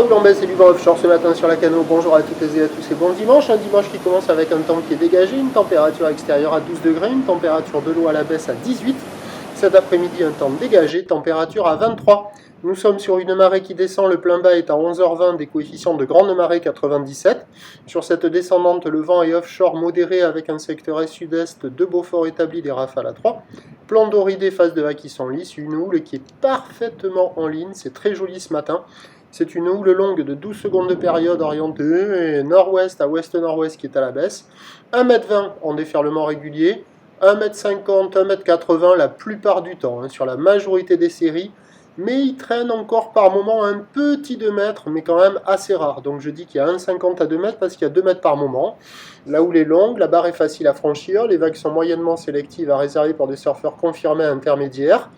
Hop, on baisse du vent offshore ce matin sur la Cano. Bonjour à toutes et à tous et bon dimanche. Un dimanche qui commence avec un temps qui est dégagé, une température extérieure à 12 degrés, une température de l'eau à la baisse à 18. Cet après-midi, un temps dégagé, température à 23. Nous sommes sur une marée qui descend, le plein bas est à 11h20, des coefficients de grande marée 97. Sur cette descendante, le vent est offshore modéré avec un secteur est-sud-est de Beaufort établi, des rafales à 3. Plan doridé, phase de vagues qui sont lisses, une houle qui est parfaitement en ligne, c'est très joli ce matin. C'est une houle longue de 12 secondes de période orientée nord-ouest à ouest-nord-ouest qui est à la baisse. 1,20 m en déferlement régulier, 1,50 m, 1,80 m la plupart du temps, sur la majorité des séries. Mais il traîne encore par moment un petit 2 mètres, mais quand même assez rare. Donc je dis qu'il y a 1,50 à 2 mètres parce qu'il y a 2 mètres par moment. La houle est longue, la barre est facile à franchir, les vagues sont moyennement sélectives à réserver pour des surfeurs confirmés à intermédiaires.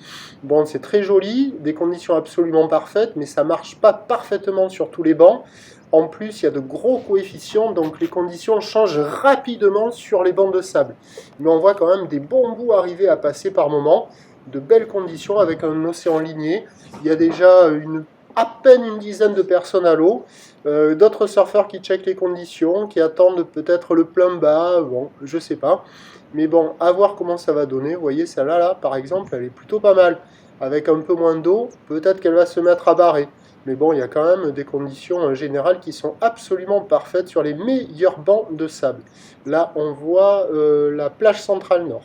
Bon, c'est très joli, des conditions absolument parfaites, mais ça ne marche pas parfaitement sur tous les bancs. En plus, il y a de gros coefficients, donc les conditions changent rapidement sur les bancs de sable. Mais on voit quand même des bons bouts arriver à passer par moment. De belles conditions avec un océan ligné. Il y a déjà à peine une dizaine de personnes à l'eau. D'autres surfeurs qui checkent les conditions, qui attendent peut-être le plein bas. Bon, je sais pas. Mais bon, à voir comment ça va donner. Vous voyez, celle-là, là, par exemple, elle est plutôt pas mal. Avec un peu moins d'eau, peut-être qu'elle va se mettre à barrer. Mais bon, il y a quand même des conditions générales qui sont absolument parfaites sur les meilleurs bancs de sable. Là, on voit la plage centrale nord.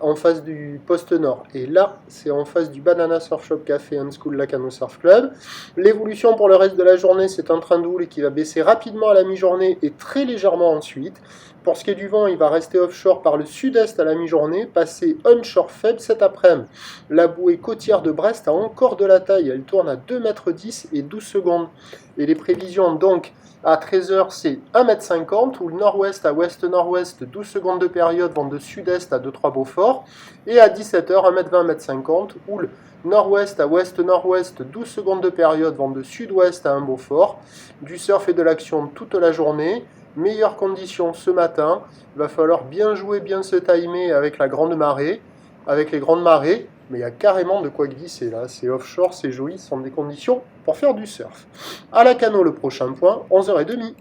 En face du poste nord, et là c'est en face du Banana Surf Shop Café and School Lacano Surf Club. L'évolution pour le reste de la journée, c'est un train de houle qui va baisser rapidement à la mi-journée et très légèrement ensuite. Pour ce qui est du vent, il va rester offshore par le sud-est à la mi-journée, passer onshore faible cet après-midi. La bouée côtière de Brest a encore de la taille, elle tourne à 2,10 m et 12 secondes. Et les prévisions donc à 13h, c'est 1,50 m, où le nord-ouest à ouest-nord-ouest, 12 secondes de période, vont de sud-est à 2-3 Beaufort. Et à 17h, 1,20 m, 1,50 m, où le nord-ouest à ouest-nord-ouest, 12 secondes de période, vont de sud-ouest à 1 Beaufort. Du surf et de l'action toute la journée. Meilleures conditions ce matin. Il va falloir bien jouer, bien se timer avec la grande marée, avec les grandes marées. Mais il y a carrément de quoi glisser là. C'est offshore, c'est joli, ce sont des conditions pour faire du surf. À la Cano, le prochain point, 11h30.